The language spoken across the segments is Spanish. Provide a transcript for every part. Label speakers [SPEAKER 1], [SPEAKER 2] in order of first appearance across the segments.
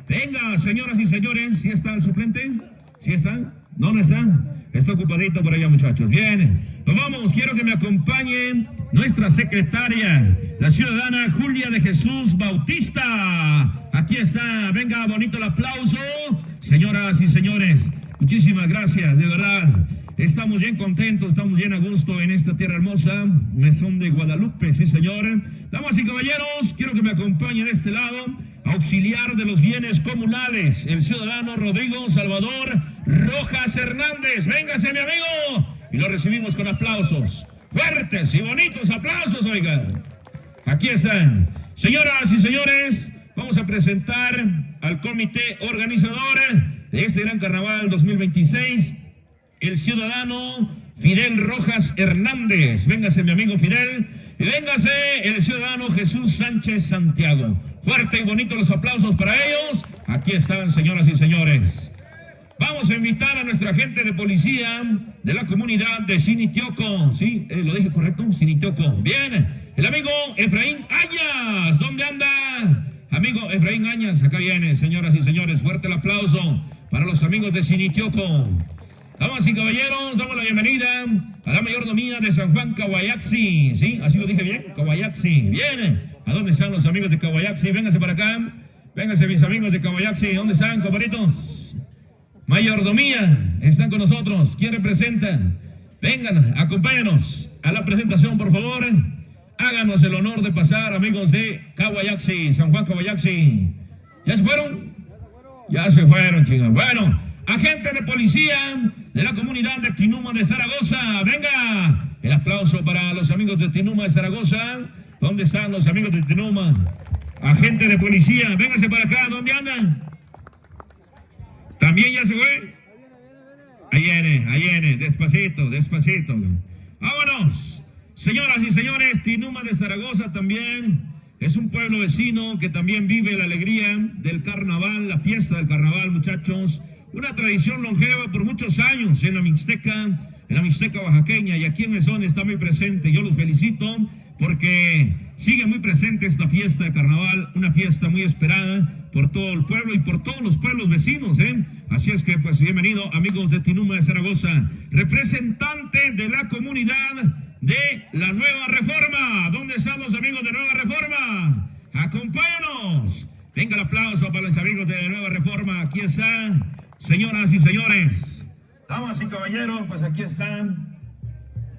[SPEAKER 1] Venga, señoras y señores, ¿sí está el suplente? ¿Sí está? ¿Dónde está? Está ocupadito por allá, muchachos. Bien, nos vamos. Quiero que me acompañe nuestra secretaria, la ciudadana Julia de Jesús Bautista. Aquí está. Venga, bonito el aplauso. Señoras y señores, muchísimas gracias, de verdad. Estamos bien contentos, estamos bien a gusto en esta tierra hermosa, Mesón de Guadalupe, sí señor. Damas y caballeros, quiero que me acompañen de este lado, auxiliar de los bienes comunales, el ciudadano Rodrigo Salvador Rojas Hernández. Véngase, mi amigo, y lo recibimos con aplausos, fuertes y bonitos aplausos, oiga. Aquí están. Señoras y señores, vamos a presentar al comité organizador de este gran carnaval 2026, el ciudadano Fidel Rojas Hernández. Véngase, mi amigo Fidel, y véngase el ciudadano Jesús Sánchez Santiago. Fuerte y bonito los aplausos para ellos. Aquí están, señoras y señores. Vamos a invitar a nuestra gente de policía de la comunidad de Sinitioco. ¿Sí? ¿Lo dije correcto? Sinitioco. Bien. El amigo Efraín Añas. ¿Dónde anda? Amigo Efraín Añas, acá viene, señoras y señores. Fuerte el aplauso para los amigos de Sinitioco. Damas y caballeros, damos la bienvenida a la mayordomía de San Juan Caguayaxi. ¿Sí? ¿Así lo dije bien? Caguayaxi. Bien. ¿A dónde están los amigos de Caguayaxi? Vénganse para acá. Vénganse, mis amigos de Caguayaxi. ¿Dónde están, compadritos? Mayordomía. Están con nosotros. ¿Quién representan? Vengan, acompáñanos a la presentación, por favor. Háganos el honor de pasar, amigos de Caguayaxi, San Juan Caguayaxi. ¿Ya se fueron? Ya se fueron, chicos. Bueno, agente de policía de la comunidad de Tinuma de Zaragoza. Venga, el aplauso para los amigos de Tinuma de Zaragoza. ¿Dónde están los amigos de Tinuma? Agente de policía, véngase para acá. ¿Dónde andan? ¿También ya se fue? Ahí viene, despacito, despacito. ¡Vámonos! Señoras y señores, Tinuma de Zaragoza también es un pueblo vecino que también vive la alegría del carnaval, la fiesta del carnaval, muchachos. Una tradición longeva por muchos años en la Mixteca oaxaqueña, y aquí en Mesón está muy presente. Yo los felicito porque sigue muy presente esta fiesta de carnaval, una fiesta muy esperada por todo el pueblo y por todos los pueblos vecinos, ¿eh? Así es que, pues, bienvenido, amigos de Tinuma de Zaragoza, representante de la comunidad de la Nueva Reforma. ¿Dónde están los amigos de Nueva Reforma? Acompáñanos. Venga el aplauso para los amigos de Nueva Reforma. Aquí están, señoras y señores, damas y caballeros, pues aquí están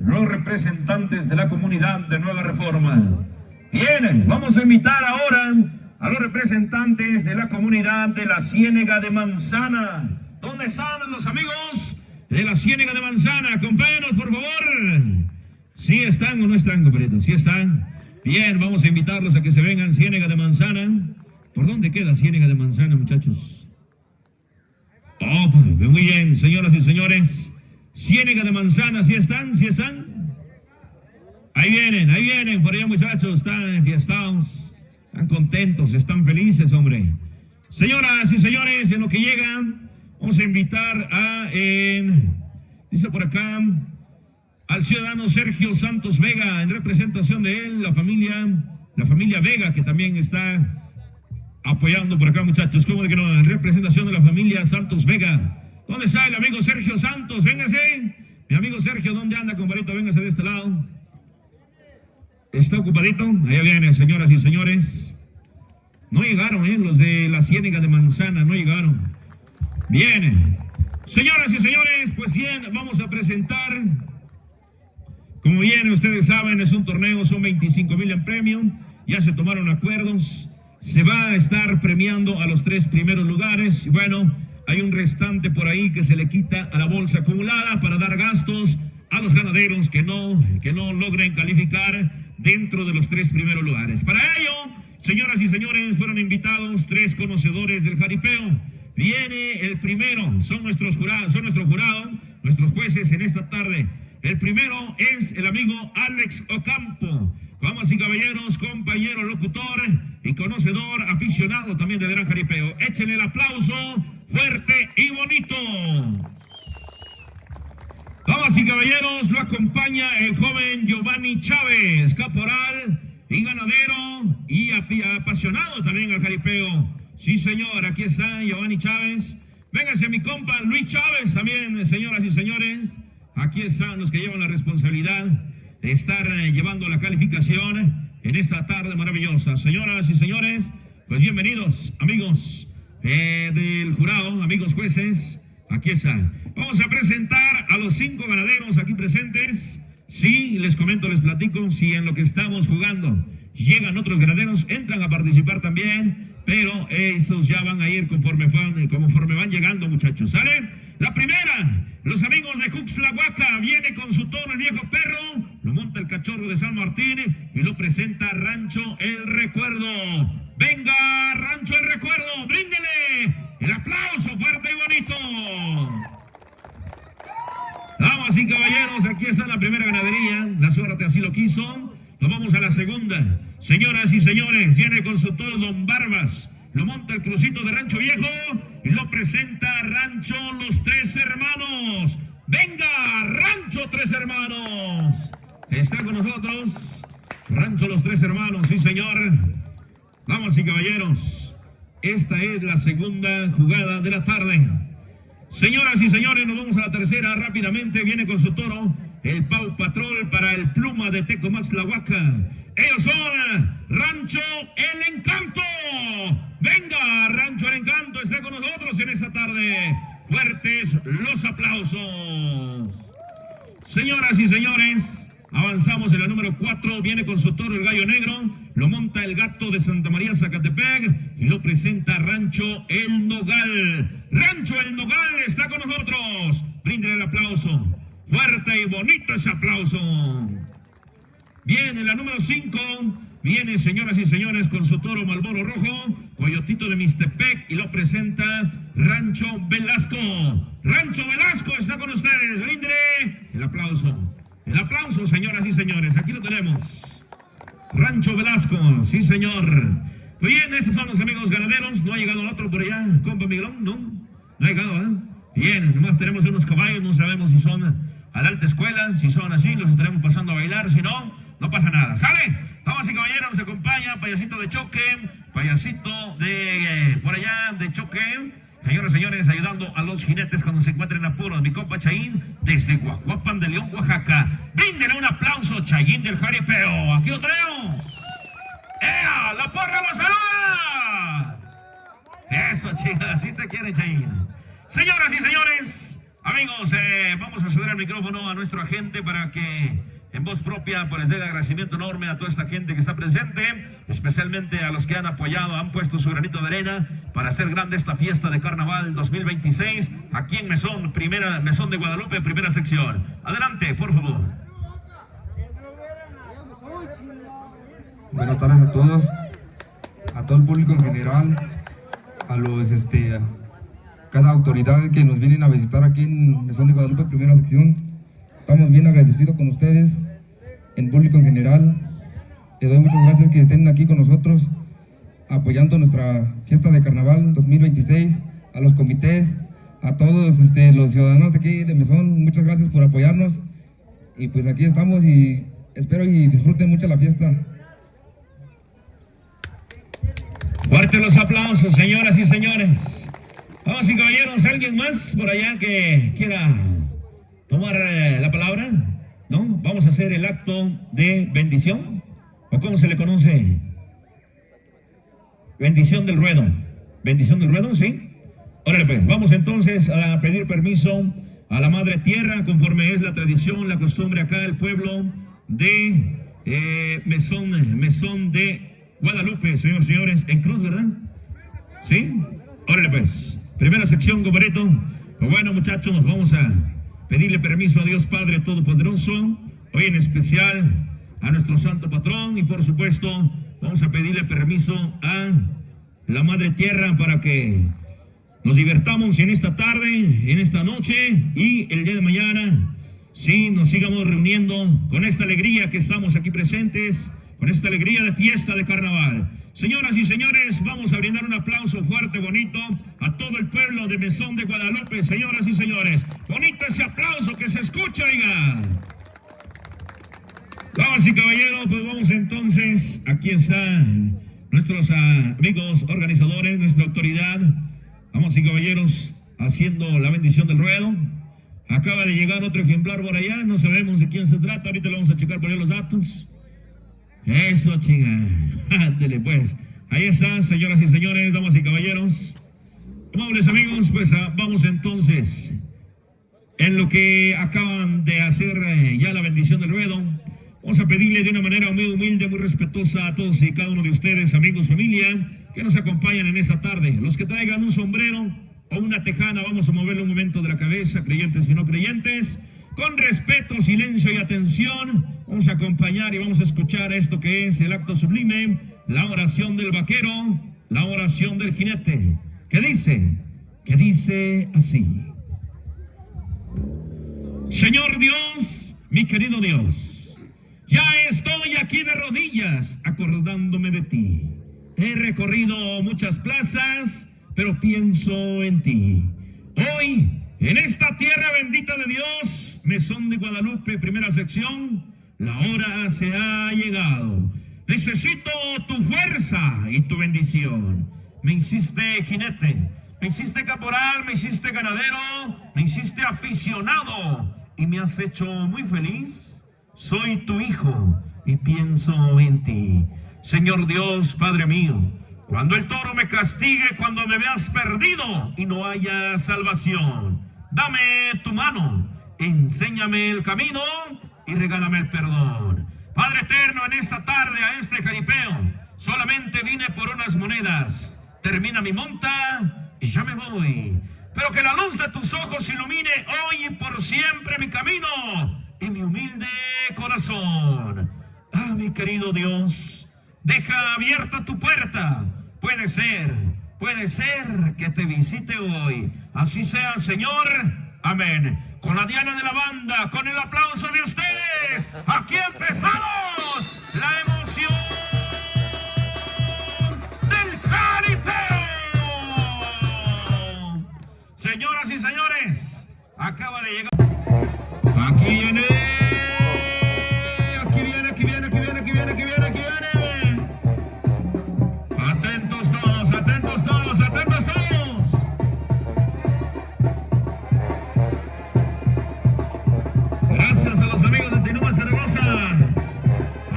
[SPEAKER 1] los representantes de la comunidad de Nueva Reforma. Bien, vamos a invitar ahora a los representantes de la comunidad de la Ciénega de Manzana. ¿Dónde están los amigos de la Ciénega de Manzana? Acompáñanos, por favor. ¿Sí están o no están, compadritos? ¿Sí están? Bien, vamos a invitarlos a que se vengan. Ciénega de Manzana. ¿Por dónde queda Ciénega de Manzana, muchachos? Oh, pues, muy bien, señoras y señores. Ciénega de Manzana, ¿sí están? ¿Sí están? Ahí vienen, por allá, muchachos. Están enfiestados, están contentos, están felices, hombre. Señoras y señores, en lo que llegan, vamos a invitar a, dice por acá, al ciudadano Sergio Santos Vega, en representación de él, la familia Vega, que también está apoyando por acá, muchachos. ¿Cómo de que no? En representación de la familia Santos Vega. ¿Dónde está el amigo Sergio Santos? Véngase. Mi amigo Sergio, ¿dónde anda, compadrito? Véngase de este lado. ¿Está ocupadito? Allá viene, señoras y señores. No llegaron, los de la Ciénega de Manzana, no llegaron. Bien. Señoras y señores, pues bien, vamos a presentar. Como bien ustedes saben, es un torneo, son 25,000 en premio. Ya se tomaron acuerdos. Se va a estar premiando a los 3 primeros lugares. Y bueno, hay un restante por ahí que se le quita a la bolsa acumulada para dar gastos a los ganaderos que no logren calificar dentro de los 3 primeros lugares. Para ello, señoras y señores, fueron invitados 3 conocedores del jaripeo. Viene el primero, son nuestro jurado, nuestros jueces en esta tarde. El primero es el amigo Alex Ocampo. Damas y caballeros, compañero locutor y conocedor, aficionado también de gran jaripeo. Échenle el aplauso fuerte y bonito. Damas y caballeros, lo acompaña el joven Giovanni Chávez, caporal y ganadero y apasionado también al jaripeo. Sí, señor, aquí está Giovanni Chávez. Véngase mi compa Luis Chávez también, señoras y señores. Aquí están los que llevan la responsabilidad de estar llevando la calificación en esta tarde maravillosa. Señoras y señores, pues bienvenidos, amigos del jurado, amigos jueces. Aquí están. Vamos a presentar a los 5 ganaderos aquí presentes. Sí, les comento, les platico, si en lo que estamos jugando llegan otros ganaderos, entran a participar también, pero esos ya van a ir conforme van llegando, muchachos. ¿Sale? La primera, los amigos de Juxtlahuaca, viene con su toro el viejo perro, lo monta el cachorro de San Martín y lo presenta Rancho El Recuerdo. Venga, Rancho El Recuerdo, bríndele el aplauso fuerte y bonito. Damas y caballeros, aquí está la primera ganadería, la suerte así lo quiso. Nos vamos a la segunda. Señoras y señores, viene con su toro Don Barbas, lo monta el crucito de Rancho Viejo y lo presenta Rancho Los Tres Hermanos. Venga, Rancho Tres Hermanos. Está con nosotros Rancho Los Tres Hermanos, sí señor. Damas y caballeros, esta es la segunda jugada de la tarde. Señoras y señores, nos vamos a la tercera rápidamente. Viene con su toro el Pau Patrol para el Pluma de Tecomaxtlahuaca. Ellos son Rancho El Encanto. Venga, Rancho El Encanto está con nosotros en esta tarde. Fuertes los aplausos. Señoras y señores, avanzamos en la número 4. Viene con su toro el Gallo Negro. Lo monta el Gato de Santa María Zacatepec y lo presenta Rancho El Nogal. Rancho El Nogal está con nosotros. Bríndele el aplauso. Fuerte y bonito ese aplauso. Viene la número 5. Viene, señoras y señores, con su toro Malboro Rojo, Coyotito de Mixtepec, y lo presenta Rancho Velasco. Rancho Velasco está con ustedes. Bríndele el aplauso. El aplauso, señoras y señores. Aquí lo tenemos. Rancho Velasco, sí señor. Pues bien, estos son los amigos ganaderos. No ha llegado otro por allá, compa Miguelón, no ha llegado, ¿eh? Bien, nomás tenemos unos caballos, no sabemos si son a la alta escuela, si son así, los estaremos pasando a bailar, si no, no pasa nada. ¿Sale? Damas y caballeros, nos acompaña Payasito de Choque, Payasito de por allá de Choque. Señoras y señores, ayudando a los jinetes cuando se encuentren en apuros, mi compa Chayín desde Guaguapan de León, Oaxaca. Bríndele un aplauso, Chayín del Jaripeo. Aquí lo tenemos. ¡Ea! ¡La porra lo saluda! Eso, chica, así te quiere, Chayín. Señoras y señores, amigos, vamos a ceder el micrófono a nuestro agente para que en voz propia pues les dé el agradecimiento enorme a toda esta gente que está presente, especialmente a los que han apoyado, han puesto su granito de arena para hacer grande esta fiesta de Carnaval 2026 aquí en Mesón de Guadalupe, primera sección. Adelante, por favor.
[SPEAKER 2] Buenas tardes a todos, a todo el público en general, a los cada autoridad que nos vienen a visitar aquí en Mesón de Guadalupe, primera sección. Estamos bien agradecidos con ustedes, en público en general. Les doy muchas gracias que estén aquí con nosotros, apoyando nuestra fiesta de Carnaval 2026, a los comités, a todos los ciudadanos de aquí de Mesón. Muchas gracias por apoyarnos. Y pues aquí estamos y espero y disfruten mucho la fiesta.
[SPEAKER 1] Fuertes los aplausos, señoras y señores. Vamos y caballeros, ¿alguien más por allá que quiera tomar la palabra? ¿No? Vamos a hacer el acto de bendición, ¿o cómo se le conoce? Bendición del ruedo. ¿Bendición del ruedo? ¿Sí? Órale pues, vamos entonces a pedir permiso a la Madre Tierra, conforme es la tradición, la costumbre acá del pueblo de Mesón de Guadalupe, señores y señores, en Cruz, ¿verdad? ¿Sí? Órale pues. Primera sección, Goberito. Pues bueno, muchachos, vamos a pedirle permiso a Dios Padre Todopoderoso, hoy en especial a nuestro santo patrón, y por supuesto vamos a pedirle permiso a la Madre Tierra para que nos divertamos en esta tarde, en esta noche y el día de mañana, sí, nos sigamos reuniendo con esta alegría que estamos aquí presentes, con esta alegría de fiesta de Carnaval. Señoras y señores, vamos a brindar un aplauso fuerte, bonito, a todo el pueblo de Mesón de Guadalupe. Señoras y señores, bonito ese aplauso, que se escucha, oiga. Damas y caballeros, pues vamos entonces, aquí está nuestros amigos organizadores, nuestra autoridad, damas y caballeros, haciendo la bendición del ruedo. Acaba de llegar otro ejemplar por allá, no sabemos de quién se trata, ahorita le vamos a checar por ahí los datos. Eso, chinga, ándele pues. Ahí está, señoras y señores, damas y caballeros. Amables amigos, pues vamos entonces, en lo que acaban de hacer ya la bendición del ruedo. Vamos a pedirle de una manera muy humilde, muy respetuosa a todos y cada uno de ustedes, amigos, familia, que nos acompañan en esta tarde. Los que traigan un sombrero o una tejana, vamos a moverle un momento de la cabeza, creyentes y no creyentes. Con respeto, silencio y atención, vamos a acompañar y vamos a escuchar esto que es el acto sublime, la oración del vaquero, la oración del jinete. ¿Qué dice? Que dice así: Señor Dios, mi querido Dios, ya estoy aquí de rodillas acordándome de ti. He recorrido muchas plazas, pero pienso en ti. Hoy, en esta tierra bendita de Dios, Mesón de Guadalupe, primera sección, la hora se ha llegado. Necesito tu fuerza y tu bendición. Me hiciste jinete, me hiciste caporal, me hiciste ganadero, me hiciste aficionado y me has hecho muy feliz. Soy tu hijo y pienso en ti. Señor Dios, Padre mío, cuando el toro me castigue, cuando me veas perdido y no haya salvación, dame tu mano, enséñame el camino y regálame el perdón. Padre eterno, en esta tarde, a este jaripeo, solamente vine por unas monedas. Termina mi monta y ya me voy. Pero que la luz de tus ojos ilumine hoy y por siempre mi camino y mi humilde corazón. Ah, mi querido Dios, deja abierta tu puerta. Puede ser que te visite hoy. Así sea, Señor. Amén. Con la diana de la banda, con el aplauso de ustedes, aquí empezamos la emoción del jaripeo. Señoras y señores, acaba de llegar. Aquí viene. Atentos todos, atentos todos, atentos todos. Gracias a los amigos de Tinuma Zaragoza,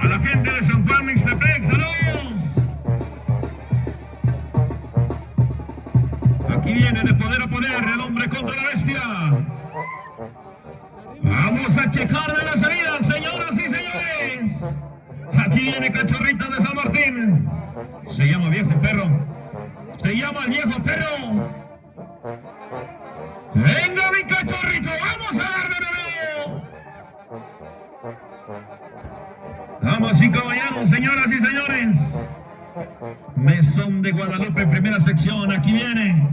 [SPEAKER 1] a la gente de San Juan Mixtepec, saludos. Aquí viene de poder a poder el hombre contra la bestia. Vamos a checar de la salida, señoras y señores. Aquí viene Cachorrito de San Martín. Se llama Viejo Perro. Se llama el Viejo Perro. Venga mi Cachorrito, vamos a darle de nuevo. Damas y caballeros, señoras y señores, Mesón de Guadalupe, primera sección, aquí viene.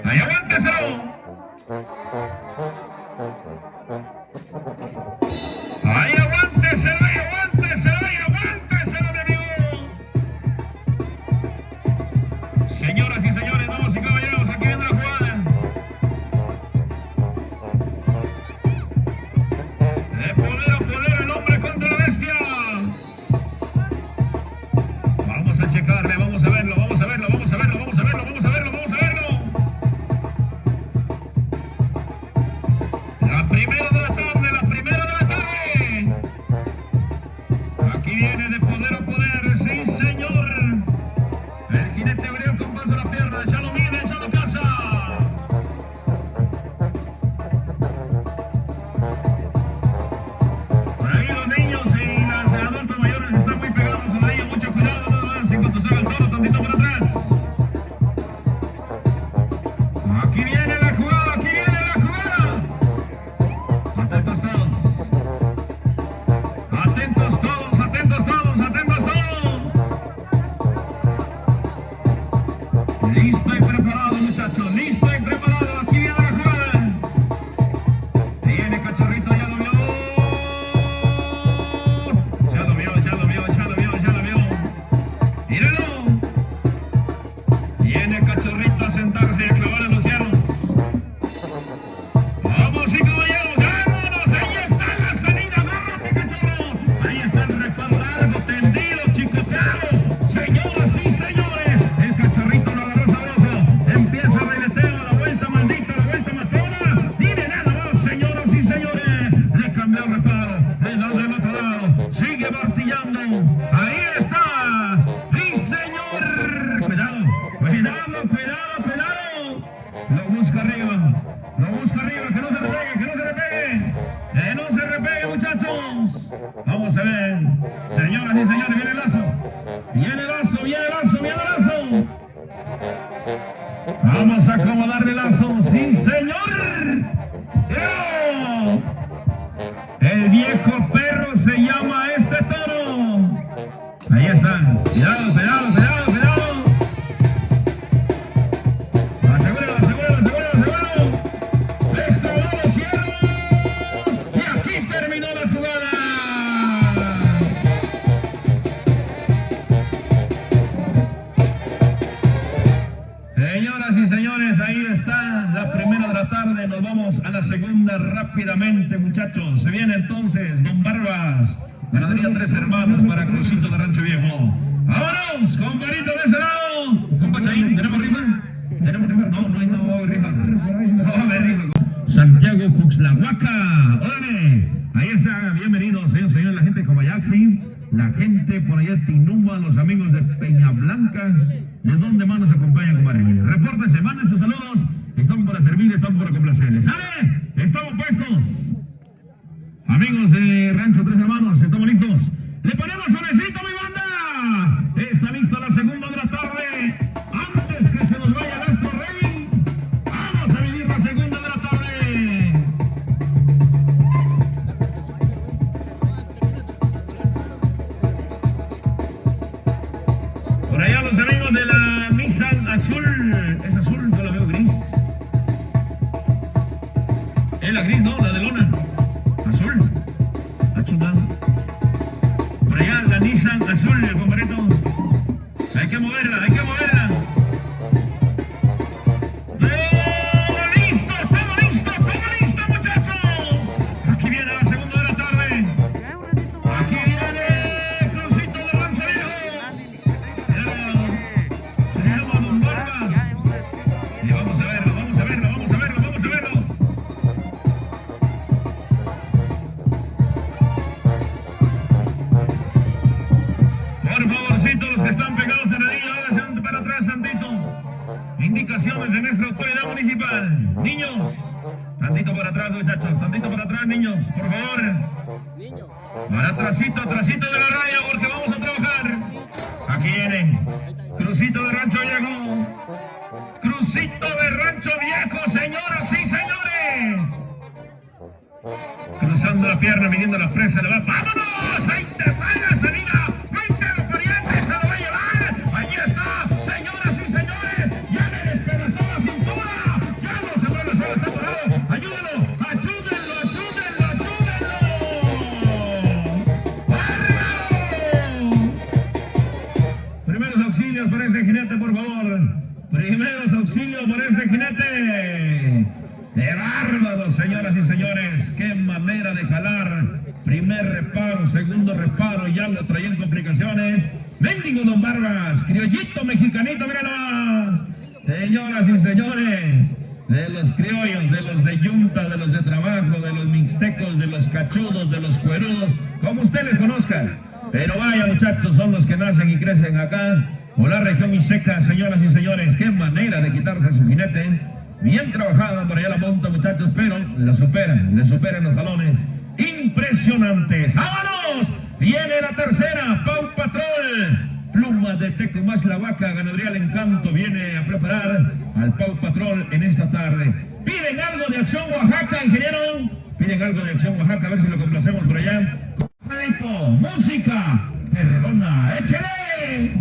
[SPEAKER 1] Ahí aguánteselo. Ahí aguánteselo, ahí aguánteselo, ahí aguánteselo, mi amigo. Señoras y señores, damas y caballeros, aquí viene la jugada. De poder a poder el hombre contra la bestia. Vamos a checarle, vamos a verlo, vamos a verlo, vamos a verlo, vamos a verlo, vamos a verlo, vamos a verlo. La primera de la tarde, la primera de la tarde. señores, viene el lazo. Viene el lazo, viene el lazo, viene el lazo. Vamos a acomodarle el lazo. ¡Sí, señor! ¡Pero! El viejo perro se llama este toro. Ahí están. Cuidado, cuidado, cuidado, cuidado. Asegúralo, asegúralo, asegúralo, asegúralo. Destrozó los cielos. Y aquí terminó la jugada. Señoras y señores, ahí está la primera de la tarde. Nos vamos a la segunda rápidamente, muchachos. Se viene entonces Don Barbas. Ganadería Tres Hermanos para Crucito de Rancho Viejo. ¡Vámonos! Comparito de ese lado. Compachaín, ¿tenemos rifa? ¿Tenemos rifa? No, no hay rifa. No, rifa. Santiago Cuxlahuaca. ¡Órale! Ahí está. Bienvenidos, señores, la gente de Comayaxi. La gente por allá de Tinuma, los amigos de Peña Blanca. ¿De dónde más nos acompañan, compadre? Repórtense, manden sus saludos. Estamos para servirles, estamos para complacerles. ¡Sale! Estamos puestos. Amigos de Rancho Tres Hermanos, ¿estamos listos? ¡Le ponemos suavecito, mi banda! Está lista la segunda de la tarde. Antes que se nos vaya Gastro Rey, vamos a vivir la segunda de la tarde. Por allá los amigos de la Nissan Azul. Es azul, yo la veo gris. Es la gris, ¿no? La de lona. Azul. Está chingado. Por allá la Nissan Azul, el compadrito. Hay que moverla, hay que moverla. ¡Todo listo, muchachos! Aquí viene la segunda de la tarde. Aquí viene Crucito de Rancho Viejo. Se llama Don Barbas. Y vamos a verlo, vamos a verlo, vamos a verlo, vamos a verlo. Por favorcito, los que están pegados en la línea, háganse para atrás tantito. Indicaciones de nuestra autoridad municipal. Niños, tantito para atrás, muchachos, tantito para atrás, niños, por favor. Para atrásito de la raya, porque vamos a trabajar. Aquí viene Crucito de Rancho Viejo. Crucito de Rancho Viejo, señoras y señores. Cruzando la pierna, midiendo la presa, le va. ¡Vámonos! ¡Ahí te paga, salida! ¡20 los parientes! ¡Se lo va a llevar! ¡Allí está! ¡Señoras y señores! ¡Ya le despedazó la cintura! ¡Ya no se mueve, solo está parado! ¡Ayúdenlo! ¡Ayúdenlo! ¡Ayúdenlo! ¡Ayúdenlo! ¡Bárbaro! Primeros auxilios por este jinete, por favor. Primeros auxilios por este jinete. ¡Qué bárbaro, señoras y señores! ¡Qué manera de jalar! Primer reparo, segundo reparo, ya lo traían complicaciones. ¡Mendigo Don Barbas! ¡Criollito mexicanito, mira nomás! Señoras y señores, de los criollos, de los de yunta, de los de trabajo, de los mixtecos, de los cachudos, de los cuerudos, como usted les conozca. Pero vaya, muchachos, son los que nacen y crecen acá, por la región Mixteca, señoras y señores. ¡Qué manera de quitarse su jinete! Bien trabajada por allá la monta, muchachos, pero le superan los talones. Impresionantes. ¡Vámonos! Viene la tercera, Pau Patrol. Pluma de Tecomás la Vaca, Ganadería El Encanto, viene a preparar al Pau Patrol en esta tarde. Piden algo de Acción Oaxaca, ingeniero. Piden algo de Acción Oaxaca, a ver si lo complacemos por allá. Música, perrona, échale.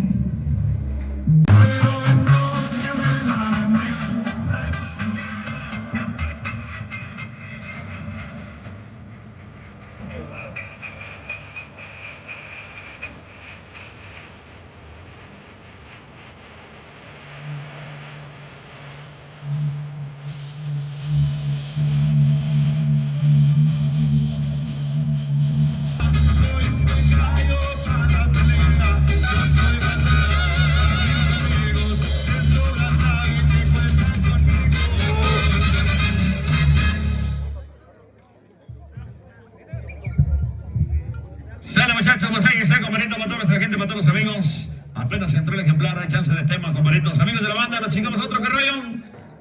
[SPEAKER 1] Sale, muchachos, pues ahí está, compadrito, para toda nuestra gente, para todos los amigos. Apenas entró el ejemplar, hay chance de tema, compadritos. Amigos de la banda, ¿nos chingamos otro, qué rollo?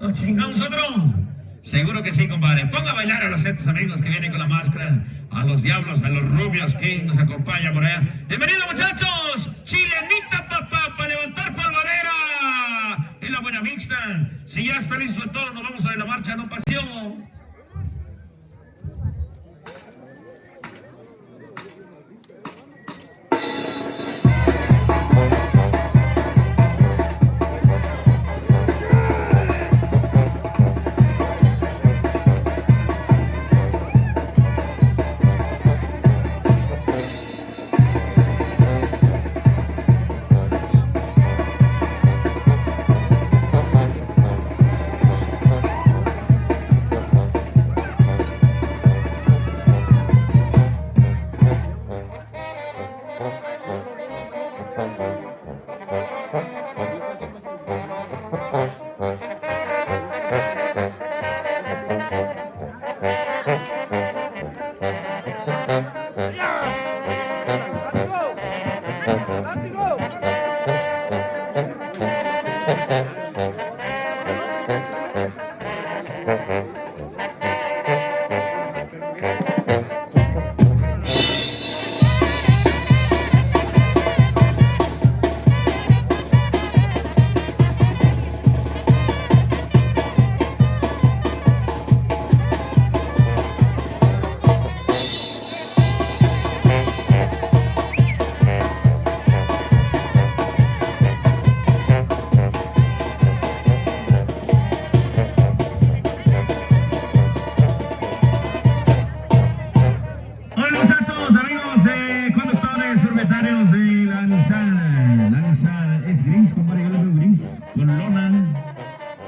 [SPEAKER 1] ¿Nos chingamos otro? Seguro que sí, compadre. Ponga a bailar a los estos amigos que vienen con la máscara, a los diablos, a los rubios que nos acompañan por allá. Bienvenidos, muchachos. Chilenita, papá, para levantar palmadera. Es la buena mixta. Si ya está listo todo, nos vamos a ver la marcha, no pasión.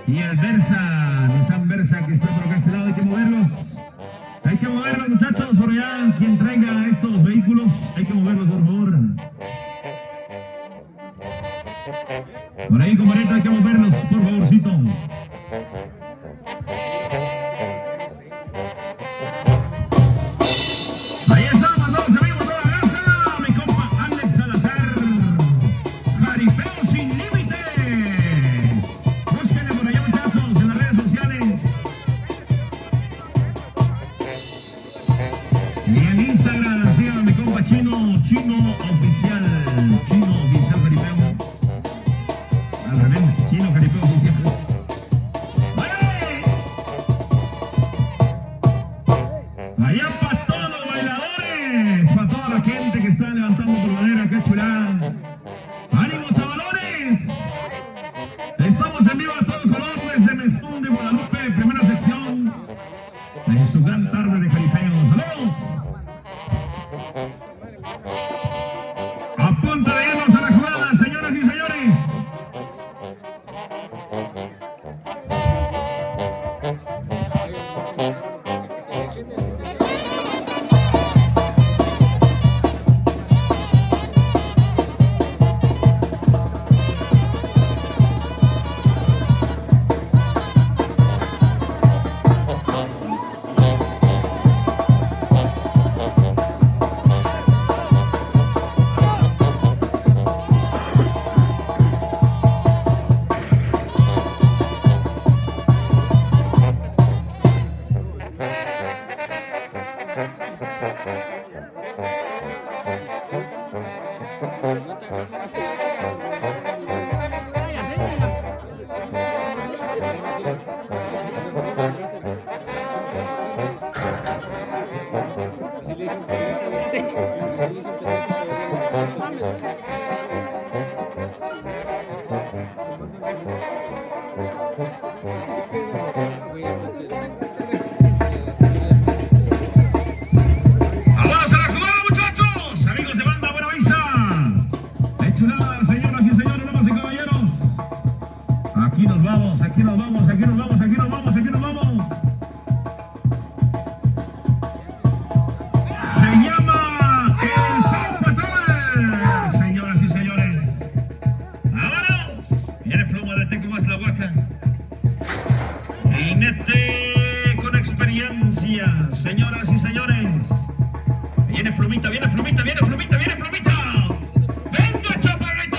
[SPEAKER 1] Y el Versa, Nissan Versa que está por este lado, hay que moverlos. Hay que moverlos, muchachos, por allá. Quien traiga estos vehículos, hay que moverlos, por favor. Por ahí, compadrito, hay que moverlos, por favorcito. Ahí estamos, vamos amigos, toda la raza. Mi compa Alex Salazar. Jaripeo sin límite. Búsquenle por allá, muchachos, en las redes sociales. Y en Instagram, sigan a mi compa Chino Oficial. Chino Oficial Jaripeo. Al revés, Chino Jaripeo Oficial. Allá para todos los bailadores, para toda la gente que está levantando por manera, qué chulada. ¡Ánimo, chavalones! Estamos en vivo a todo color desde Mesón de Guadalupe, primera sección, en su gran tarde de jaripeo. ¡Saludos! A punto de irnos a la jugada, señoras y señores. ¡Vámonos a la jugada, muchachos! Amigos de Banda Buenavista. ¡Qué chulada, señoras y señores, damas y caballeros! Aquí nos vamos, aquí nos vamos, aquí nos vamos, aquí nos vamos, aquí nos vamos. Se llama el Papatal, señoras y señores. ¡Vámonos! Viene pluma de Teco más la huaca. Jinete con experiencia, señoras y señores. Viene plumita, viene plumita, viene plumita, viene plumita. Venga, chaparrita.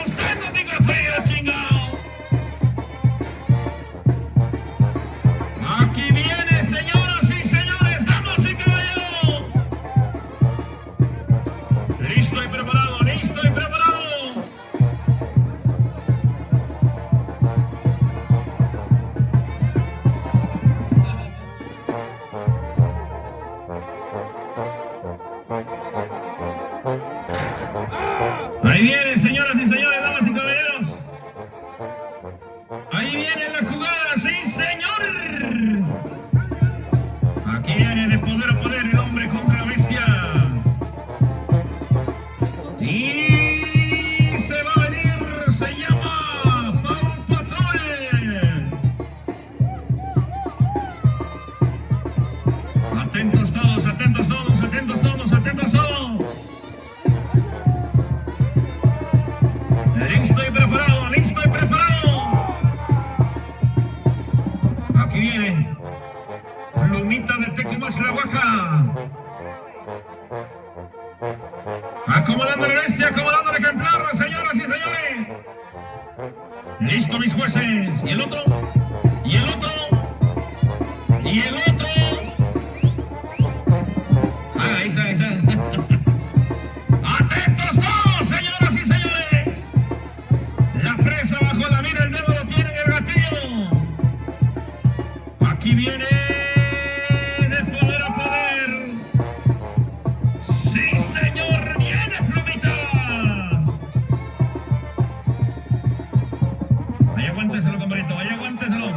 [SPEAKER 1] Listo y preparado, listo y preparado. Aquí viene Plumita de Tequimas La Guaja. Acomodando la bestia, acomodando el ejemplar, señoras y señores. Listo, mis jueces. Y el otro, y el otro, y el otro. Ah, ahí está, ahí está. Atentos todos, señoras y señores. La presa bajo la mira, el dedo lo tiene en el gatillo. Aquí viene de poder a poder. Sí, señor, viene Plumita. Ahí aguánteselo, compadrito, ahí aguánteselo.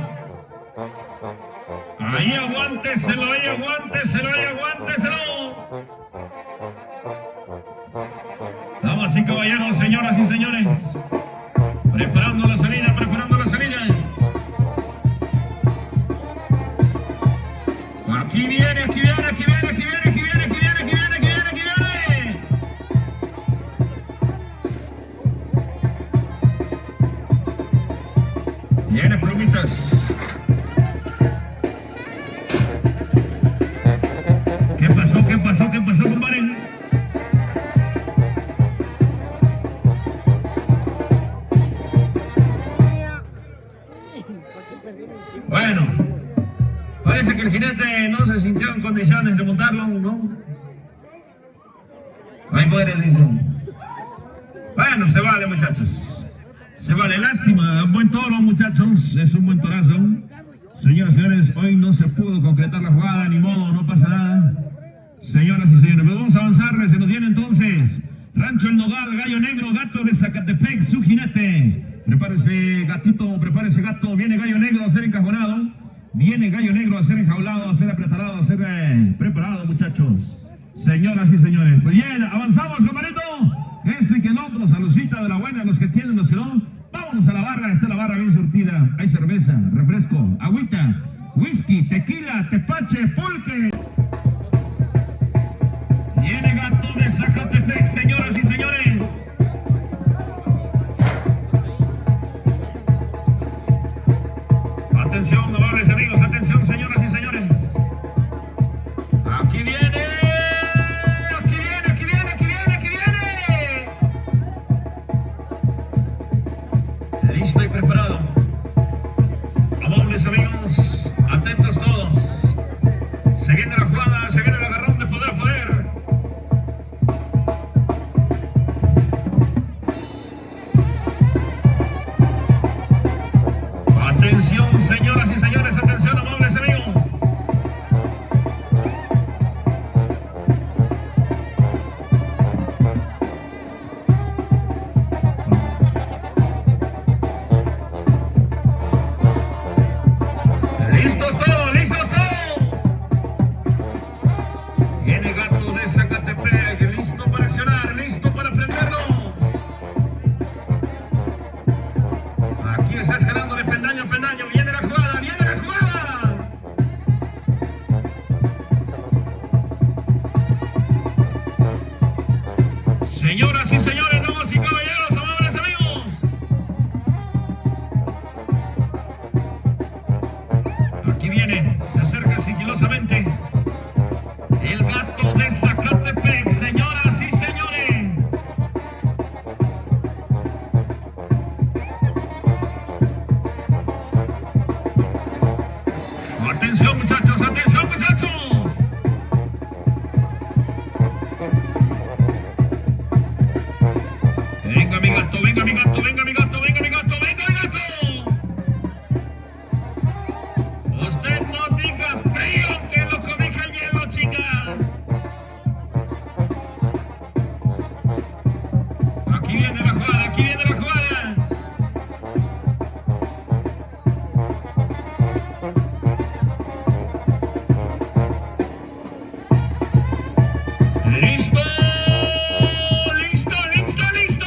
[SPEAKER 1] Ahí aguánteselo, ahí aguánteselo, ahí aguánteselo. Damas y caballeros, señoras y señores. Preparando la salida, preparando la salida. Aquí viene, aquí viene, aquí viene, aquí viene, aquí viene, aquí viene, aquí viene, aquí viene, aquí viene. Viene Plumitas. ¿Qué pasó? ¿Qué pasó? ¿Qué pasó, compadre? Bueno, parece que el jinete no se sintió en condiciones de montarlo, ¿no? Ahí muere, dicen. Bueno, se vale, muchachos. Se vale, lástima. Buen toro, muchachos. Es un buen torazo. Señoras y señores, hoy no se pudo concretar la jugada, ni modo, no pasa nada. Señoras y señores, pues vamos a avanzar. Se nos viene entonces Rancho El Nogal, Gallo Negro, Gato de Zacatepec, su jinete. Prepárese, gatito, prepárese, gato. Viene Gallo Negro a ser encajonado. Viene Gallo Negro a ser enjaulado, a ser apretarado, a ser preparado, muchachos. Señoras y señores, pues bien, avanzamos, camarito. Este y que el otro, saludcita de la buena, los que tienen, los que no. Vámonos a la barra, está la barra bien surtida. Hay cerveza, refresco, agüita, whisky, tequila, tepache, pulque. Viene Gato de Zacatepec, señoras y señores. Atención, amables amigos, atención, señoras y señores. Aquí viene, aquí viene, aquí viene, aquí viene, aquí viene. Listo y preparado. Amables amigos, atentos todos. Se viene la jugada, se viene el agarrón de poder a poder. Atención, señoras y señores, atención, amables amigos. ¡Listos todos, listos todos! Viene Gato de Zacatepec, listo para accionar, listo para prenderlo. Aquí está escalando de pendaño a pendaño. Viene la jugada, viene la jugada. Señoras y señores, damas y caballeros, amables amigos. Aquí viene, se acerca sigilosamente el Gato de Zacatepec, señoras y señores. Atención, muchachos, atención, muchachos. Venga mi gato, venga mi gato, venga mi gato, venga mi gato, venga mi gato. Usted no diga frío que lo cobija el hielo, chica. Aquí viene la jugada, aquí viene la jugada. ¡Listo! ¡Listo, listo, listo!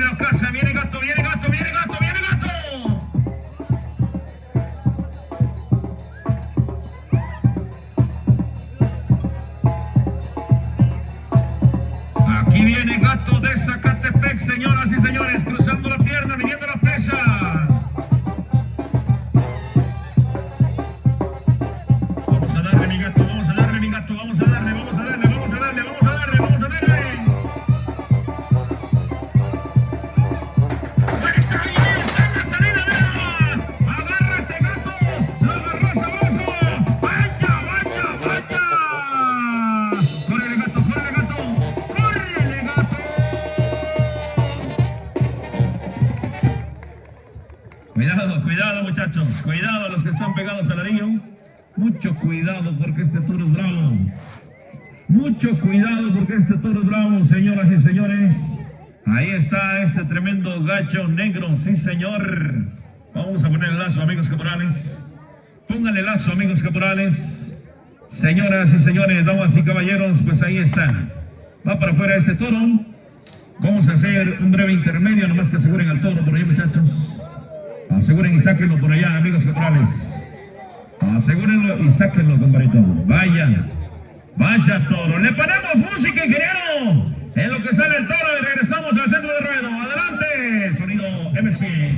[SPEAKER 1] la casa. Viene gato, viene gato, viene gato, viene gato. Aquí viene gato de Zacatepec, señoras y señores, cruzando la pierna, viniendo la presa. Vamos a darle, mi gato, vamos a darle, mi gato, vamos a darle, vamos a darle, vamos a darle, vamos a darle, vamos a darle. Ahí está en la salida, mira. Agárrate, gato, lo agarró sabroso. Vaya, vaya, vaya. Córrele, gato, córrele, gato. Córrele, gato. Cuidado, cuidado, muchachos. Cuidado los que están pegados al arillo. Mucho cuidado porque este toro es bravo. Mucho cuidado porque este toro es bravo, señoras y señores. Ahí está este tremendo gacho negro, sí señor. Vamos a poner el lazo, amigos caporales. Pónganle lazo, amigos caporales. Señoras y señores, damas y caballeros, pues ahí está. Va para afuera este toro. Vamos a hacer un breve intermedio, nomás que aseguren al toro por ahí, muchachos. Aseguren y sáquenlo por allá, amigos caporales. Asegúrenlo y sáquenlo, compadrito. Vaya, vaya toro. Le ponemos música, ingeniero, en lo que sale el toro y regresamos al centro de ruedo. Adelante, sonido MC.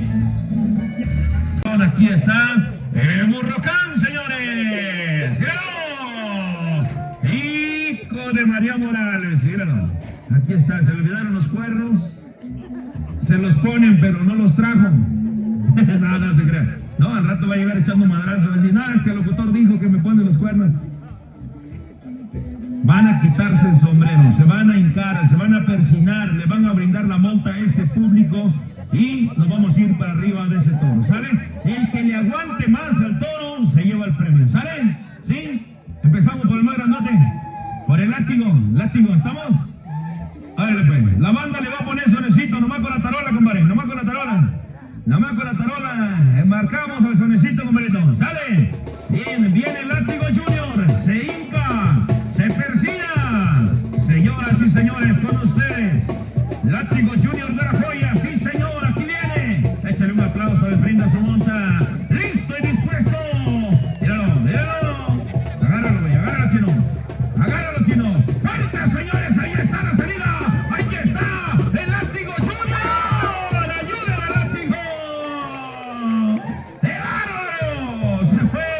[SPEAKER 1] Aquí está el Murrocán, señores. ¡Míralo! Hijo de María Morales, míralo. Aquí está, se le olvidaron los cuernos. Se los ponen, pero no los trajo. No, no se crea. No, al rato va a llegar echando madrazo. Va a decir, no, es que el locutor dijo que me pone los cuernos. Van a quitarse el sombrero, se van a hincar, se van a persinar, le van a brindar la monta a este público y nos vamos a ir para arriba de ese toro, ¿sale? El que le aguante más al toro se lleva el premio, ¿sale? ¿Sí? Empezamos por el más grandote, por el látigo, ¿estamos? A ver, pues, la banda le va a poner sonecito, nomás con la tarola, compadre, nomás con la tarola. Nomás con la tarola, marcamos al sonecito, compadrito, ¿sale? Bien, viene el látigo junior, se hinca, se persina. Señoras y señores, con ustedes, látigo junior de la joya, sí señor, aquí viene. Échale un aplauso, les brinda su monta. Listo y dispuesto. Míralo, míralo. Agárralo, güey, agárralo, chino. Agárralo, chino. ¡Fuerte, señores! Ahí está la salida. Ahí está el látigo junior. ¡Ayúdenme, látigo! ¡De bárbaro! ¡Se fue!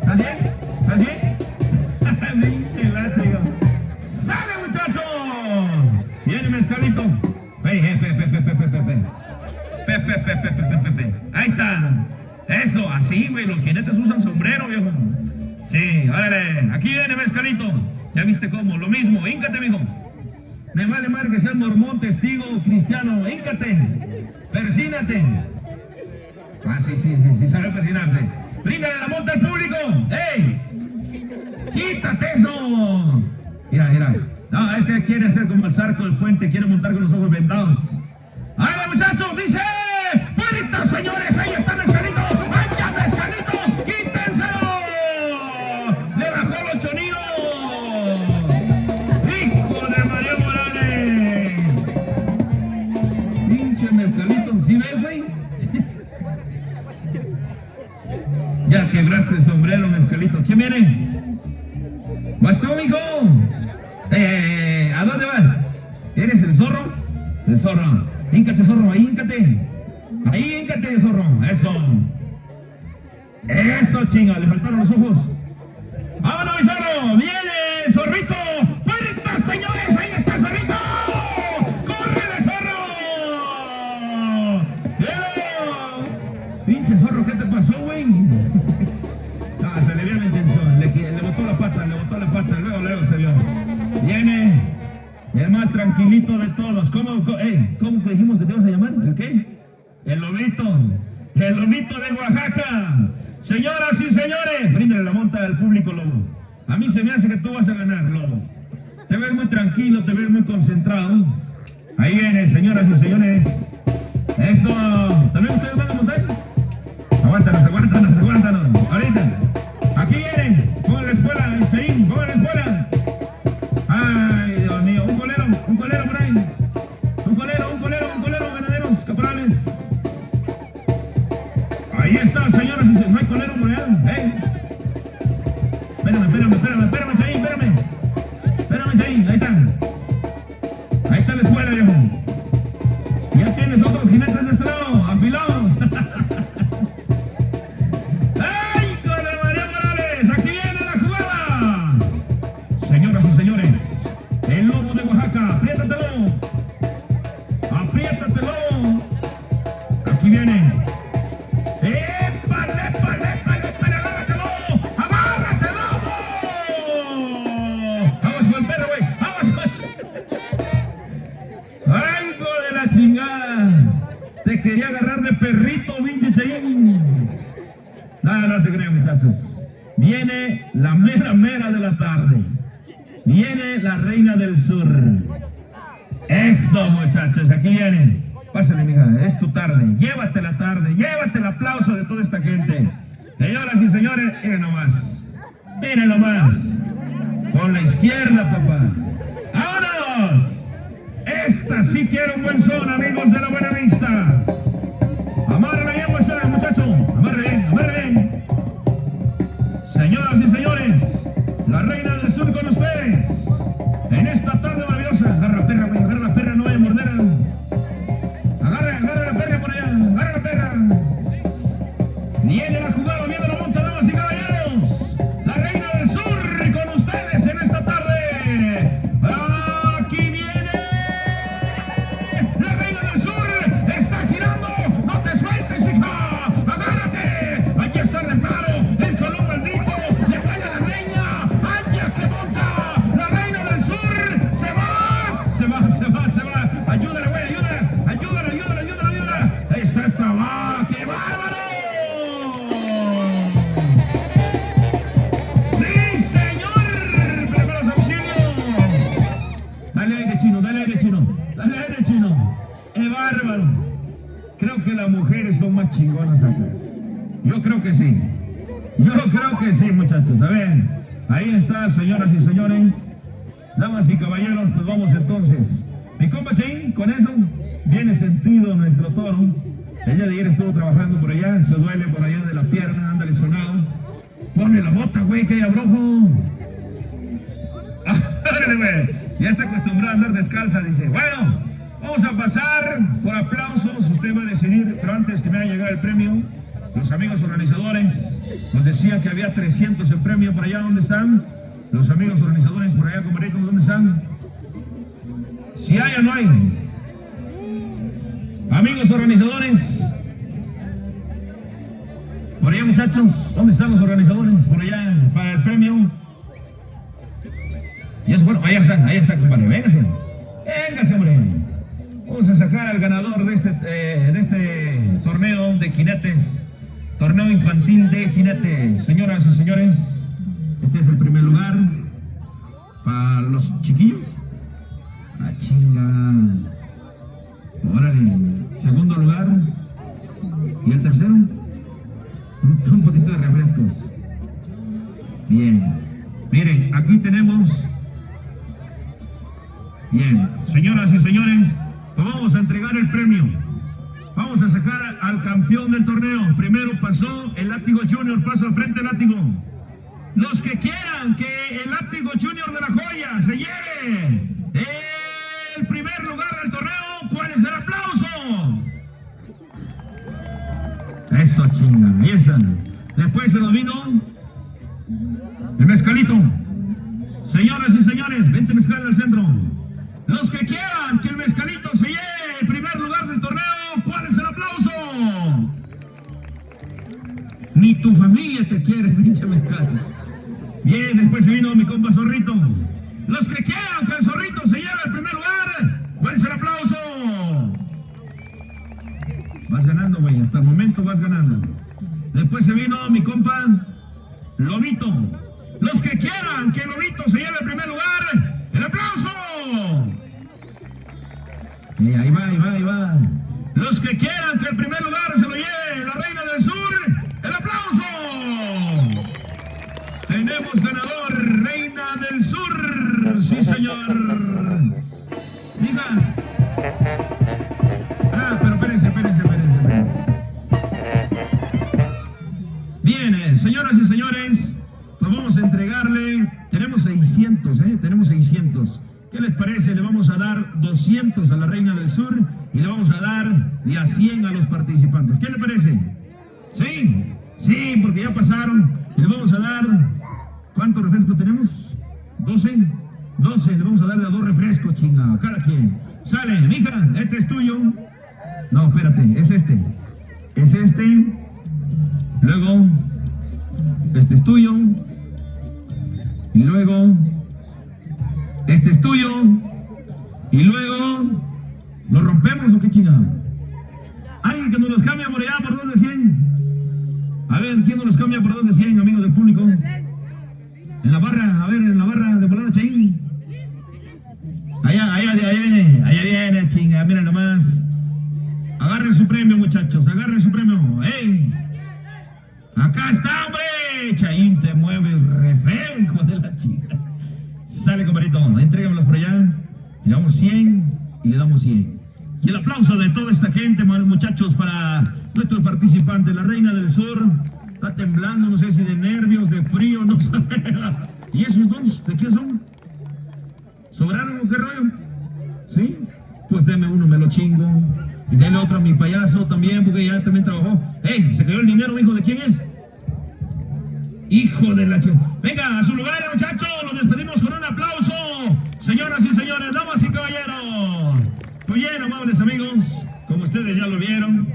[SPEAKER 1] ¿Estás bien? ¿Estás bien? Pinche látigo. ¡Sale, muchacho! Viene mezcalito. Ahí está. Eso, así, güey. Los jinetes usan sombrero, viejo. Sí, órale. Aquí viene mezcalito. ¿Ya viste cómo? Lo mismo. Híncate, mijo. Me vale madre que seas mormón, testigo, cristiano. Híncate. Persínate. Ah, sí, sabe persinarse. Bríndale la monta al público. ¡Ey! ¡Quítate eso! Mira. No, es que quiere hacer como el zarco del puente, quiere montar con los ojos vendados. ¡Ahí va, muchachos! ¡Dice! ¡Puerta, señores! ¡Ahí está mezcalito! ¡Vaya, mezcalito! ¡Quítenselo! ¡Le bajó los choninos! ¡Hijo de María Morales! ¡Pinche mezcalito! ¿Sí ves, güey? Ya quebraste el sombrero, mezcalito. ¿Quién viene? ¿Vas tú, mijo? ¿A dónde vas? ¿Eres el zorro? El zorro. Híncate, zorro, ahí, híncate. Ahí, híncate, zorro. Eso. Eso, chinga, le faltaron los ojos. ¡Vámonos, mi zorro! ¡Viene, zorrito! ¡Puerta, señores! ¡Ahí está, zorrito! ¡Córrele, zorro! ¡Velo! Pinche zorro, ¿qué te pasó, güey? No, se le vio la intención. Le botó la pata, luego se vio. Viene el más tranquilito de todos. ¿Cómo que dijimos que te ibas a llamar? ¿El qué? El lobito de Oaxaca. Señoras y señores, bríndale la monta al público, lobo. A mí se me hace que tú vas a ganar, lobo. Te ves muy tranquilo, te ves muy concentrado. Ahí viene, señoras y señores. Eso. ¿También ustedes van a montar? Aguántanos. Ahorita. Aquí vienen. Pongan la escuela, Chaín, pongan la escuela. Ay, Dios mío. Un colero por ahí. Un colero. quería agarrar de perrito, pinche Chayín. Nada, no se creen, muchachos. Viene la mera mera de la tarde. Viene la reina del sur. Eso, muchachos, aquí viene. Pásale, mija, es tu tarde. Llévate la tarde, llévate el aplauso de toda esta gente. Señoras y señores, miren nomás. Miren nomás. Con la izquierda, papá. ¡Vámonos! Esta sí quiere un buen son, amigos de la Buena Vista. Amárrala bien, muchacho. Amarre bien. Señoras y señores, la reina del sur con ustedes. En esta tarde maravillosa. Agarra la perra, güey. Agarra la perra, no vaya a morder. Agarra la perra por allá. Agarra la perra. Viene la jugada, viene la monta, damas y caballeros. La reina del sur con ustedes en esta tarde. Aquí viene la reina del sur. Está girando. No te sueltes, hija. Agárrate. Aquí está el reparo. El colón maldito. Le falla la reina. ¡Aya que monta! La reina del sur se va. Ayúdale, güey, ayúdala. Ahí está esta va. ¡Qué bárbaro! ¡Sí, señor! ¡Primeros auxilios! Dale aire, chino. ¡Qué bárbaro! Creo que las mujeres son más chingonas acá. Yo creo que sí, muchachos. A ver, ahí está, señoras y señores. Damas y caballeros, pues vamos entonces. Mi compa Chain, con eso viene sentido nuestro toro. El día de ayer estuvo trabajando por allá, se duele por allá de la pierna, anda lesionado. Ponle la bota, güey, que hay abrojo. Ya está acostumbrado a andar descalza, dice. Bueno, vamos a pasar por aplausos. Usted va a decidir, pero antes que me vaya a llegar el premio, los amigos organizadores nos decían que había 300 en premio por allá. ¿Dónde están? Los amigos organizadores por allá, compadritos, ¿dónde están? Si hay o no hay. Amigos organizadores. Por allá, muchachos, ¿dónde están los organizadores? Por allá, para el premio. Ya se fueron. Ahí está, compadre. Véngase, hombre. Vamos a sacar al ganador de este torneo de jinetes. Torneo infantil de jinetes. Señoras y señores, este es el primer lugar para los chiquillos. Ah, chinga. Órale. Segundo lugar. ¿Y el tercero? Un poquito de refrescos. Bien. Miren, aquí tenemos. Bien. Señoras y señores, pues vamos a entregar el premio. Vamos a sacar al campeón del torneo. Primero pasó el Látigo Junior. Paso al frente, Látigo. Los que quieran que el Látigo Junior de la Joya se lleve el primer lugar del torneo, ¿cuál es el aplauso? Eso, chinga, ahí están. Después se nos vino el mezcalito. Señoras y señores, vente mezcal al centro. Los que quieran que el mezcalito se lleve el primer lugar del torneo, ¿cuál es el aplauso? Ni tu familia te quiere, pinche mezcal. Bien, después se vino mi compa Zorrito. Los que quieran que el Zorrito se lleve el primer lugar, ¿cuál es el aplauso? Vas ganando, güey, hasta el momento vas ganando. Después se vino mi compa Lobito. Los que quieran que Lobito se lleve el primer lugar, ¡el aplauso! Ahí va. Los que quieran que el primer lugar se lo lleve la Reina del Sur, ¡el aplauso! Tenemos ganador, Reina del Sur. Sí, señor. Diga. Pero espérense. Bien, señoras y señores, pues vamos a entregarle. Tenemos 600, tenemos 600. ¿Qué les parece? Le vamos a dar 200 a la Reina del Sur y le vamos a dar de a 100 a los participantes. ¿Qué le parece? ¿Sí? Sí, porque ya pasaron. Y le vamos a dar, ¿cuántos refrescos tenemos? 12. 12, le vamos a darle a 2 refrescos, chinga, cada quien. Sale, mija, este es tuyo. No, espérate, es este. Es este. Luego, este es tuyo. Y luego, este es tuyo. Y luego, ¿lo rompemos o qué chingado? Alguien ¿quién nos los cambia por 2 de 100, amigos del público? En la barra, a ver, en la barra de volada, Chaín. Allá viene, chinga, mira nomás. Agarren su premio, muchachos, agarren su premio. ¡Ey! Acá está, hombre. Chaín, te mueves re feo, hijo de la chica. Sale, compadrito, entrégamelos por allá. Le damos 100 y le damos 100. Y el aplauso de toda esta gente, muchachos, para nuestros participantes. La Reina del Sur está temblando, no sé si de nervios, de frío, no sabe. ¿Y esos dos? ¿De qué son? ¿Sobraron o qué rollo? ¿Sí? Pues deme uno, me lo chingo. Y dele otro a mi payaso también, porque ya también trabajó. ¡Ey! ¿Se cayó el dinero, hijo? ¿De quién es? Hijo de la chica. Venga, a su lugar, muchachos. Los despedimos con un aplauso. Señoras y señores, damas y caballeros. Muy bien, amables amigos. Como ustedes ya lo vieron,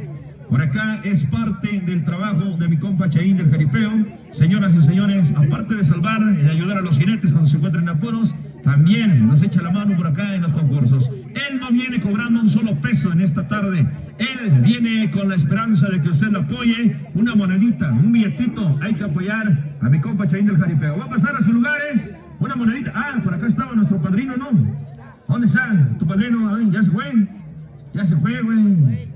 [SPEAKER 1] por acá es parte del trabajo de mi compa Chaín del Jaripeo. Señoras y señores, aparte de salvar y de ayudar a los jinetes cuando se encuentran en apuros, también nos echa la mano por acá en los concursos. Él no viene cobrando un solo peso en esta tarde. Él viene con la esperanza de que usted lo apoye. Una monedita, un billetito. Hay que apoyar a mi compa Chaín del Jaripeo. Va a pasar a sus lugares. Una monedita. Ah, por acá estaba nuestro padrino, ¿no? ¿Dónde está tu padrino? Ay, ya se fue. Ya se fue, güey.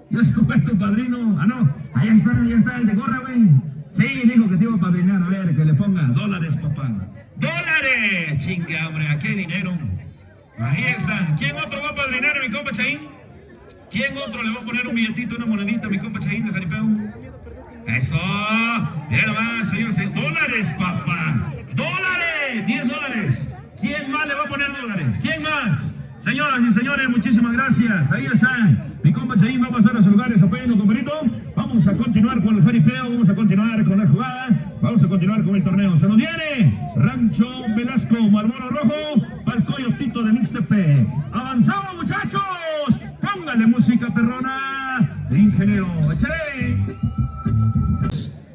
[SPEAKER 1] Ya se fue tu padrino. Ah, no. Allá está el de gorra, güey. Sí, dijo que te iba a padrinar. A ver, que le ponga dólares, papá. ¡Dólares! Chinga, hombre, ¿a qué dinero? Ahí está. ¿Quién otro va a padrinar a mi compa Chaín? ¿Quién otro le va a poner un billetito, una monedita a mi compa Chaín de Jaripeo? Eso. Mira más, señores. ¡Dólares, papá! ¡Dólares! $10. ¿Quién más le va a poner dólares? ¿Quién más? Señoras y señores, muchísimas gracias. Ahí está. Mi compa Chaín va a pasar a sus lugares. Apóyenlo, compadrito. Vamos a continuar con el jaripeo. Vamos a continuar con la jugada. Vamos a continuar con el torneo. Se nos viene Rancho Velasco, Marlboro Rojo, para el Coyotito de Mixtepec. ¡Avanzamos, muchachos! Póngale música perrona de ingeniero. ¡Échale!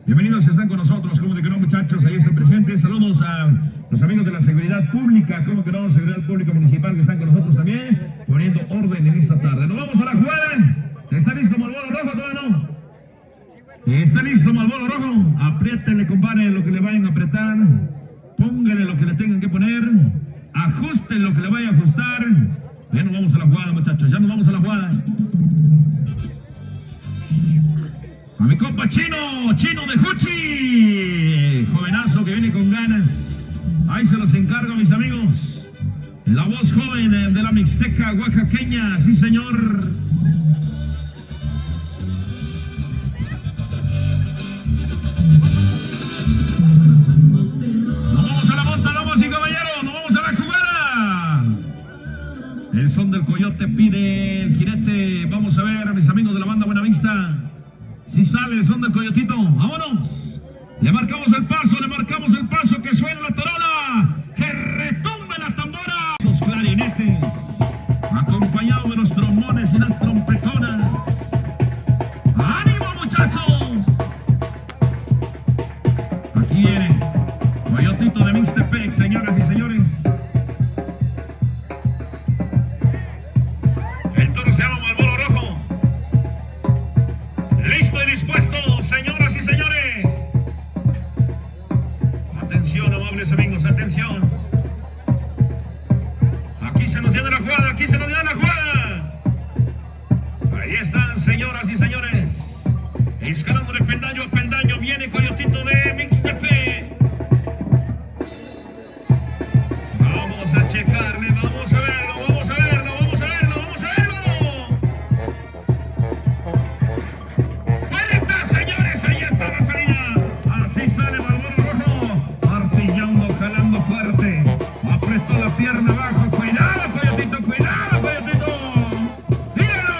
[SPEAKER 1] Bienvenidos, están con nosotros, como de que no, muchachos, ahí están presentes. Saludos a los amigos de la seguridad pública, como que no, seguridad pública municipal, que están con nosotros también, poniendo orden en esta tarde. Nos vamos a la jugada. ¿Está listo Marlboro Rojo? ¿Todavía no? ¿Está listo Marlboro Rojo? Apriétenle, compadre, lo que le vayan a apretar. Pónganle lo que le tengan que poner. Ajusten lo que le vaya a ajustar. Ya nos vamos a la jugada, muchachos, ya nos vamos a la jugada. A mi compa Chino de Juchi, jovenazo que viene con ganas. Ahí se los encargo, mis amigos. La voz joven de la Mixteca oaxaqueña, sí señor. Nos vamos a la monta, damas y caballeros, nos vamos a la jugada. El son del coyote pide el jinete. Vamos a ver a mis amigos de la banda Buenavista. Si sale el son del coyotito, vámonos. Le marcamos el paso, que suene la torola, que retumbe la tambora. Esos clarinetes, acompañados de los trombones y las trompetonas. ¡Ánimo, muchachos! Aquí viene Coyotito de Mixtepec, señoras y señores. El toro se llama Marlboro Rojo. Listo y dispuesto, señoras y señores. Atención, amables amigos, atención. Aquí se nos viene la jugada, aquí se nos viene la jugada. Ahí están, señoras y señores. Escalando de peldaño a peldaño, viene Coyotito de Mixtepec. Vamos a checarle, vamos a verlo, vamos a verlo, vamos a verlo, vamos a verlo. Señores, ahí está la salida. Así sale Marlboro Rojo, martillando, jalando fuerte. Apretó la pierna abajo. Cuidado, Coyotito, cuidado, Coyotito. ¡Tíralo!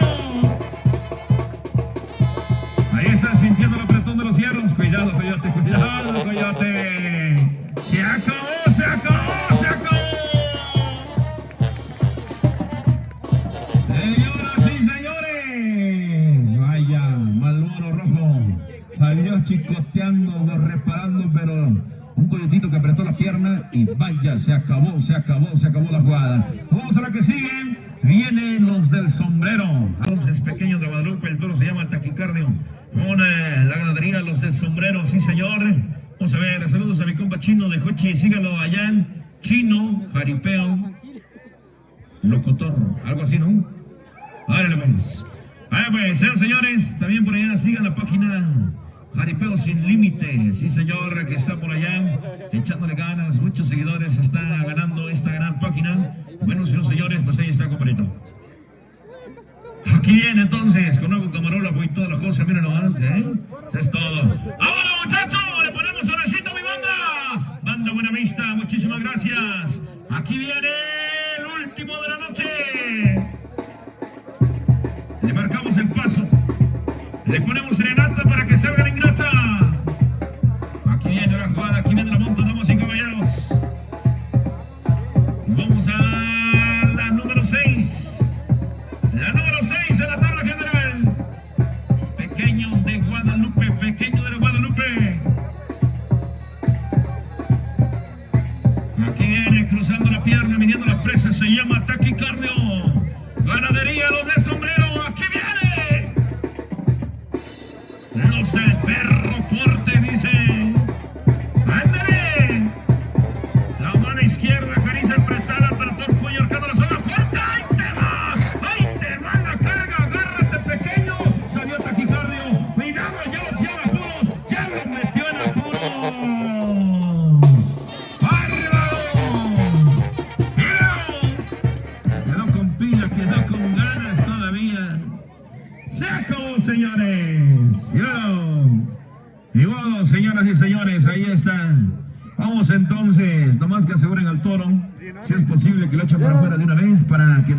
[SPEAKER 1] Ahí están sintiendo el apretón de los hierros. Cuidado, Coyote, cuidado, Coyote. Se acabó, se acabó, se acabó. Señoras y señores, vaya, Marlboro Rojo salió chicoteando, reparando, pero un Coyotito que apretó la pierna y vaya, se acabó la jugada. Vamos a la que sigue. Vienen los del sombrero. Entonces, pequeños de Guadalupe, el toro se llama el taquicardio. Con la ganadería Los Los de sombrero, sí señor. Vamos a ver, saludos a mi compa Chino de Jochi, sígalo allá en Chino, Jaripeo, Locutor, algo así, ¿no? Árale, vamos. Pues, señores, también por allá sigan la página Jaripeo Sin Límite, sí señor, que está por allá echándole ganas, muchos seguidores, está ganando esta gran página. Bueno, señores, pues ahí está, compadrito. Aquí viene entonces, con nuevo camarógrafo y toda la cosa, miren nomás, es todo. ¡Ahora, muchachos! Le ponemos solecito a mi banda. Banda Buena Vista, muchísimas gracias. Aquí viene el último de la noche. Le marcamos el paso. Le ponemos serenata para que salga la ingrata. Aquí viene la jugada, aquí viene la monta, damas y caballeros. Vamos a la número 6. La número 6 en la tabla general. Pequeño de Guadalupe, pequeño de la Guadalupe. Aquí viene cruzando la pierna, midiendo la presa, se llama taquicardio. Ganadería, los de sombrero, aquí viene. Los del perro fuerte, dice. ¡Ándale! La mano izquierda, acaricia apretada para todo el cuello, arcando la zona fuerte. ¡Ahí te va! ¡Ahí te va la carga! ¡Agárrate, pequeño! Salió taquicardio. ¡Cuidado! ¡Ya lo lleva apuros! ¡Ya lo metió en apuros! ¡Bárbaro! Quedó con pila, quedó con ganas todavía. ¡Se acabó, señores! Y bueno, señoras y señores, ahí están. Vamos entonces, nomás que aseguren al toro, si es posible que lo echen para afuera de una vez para que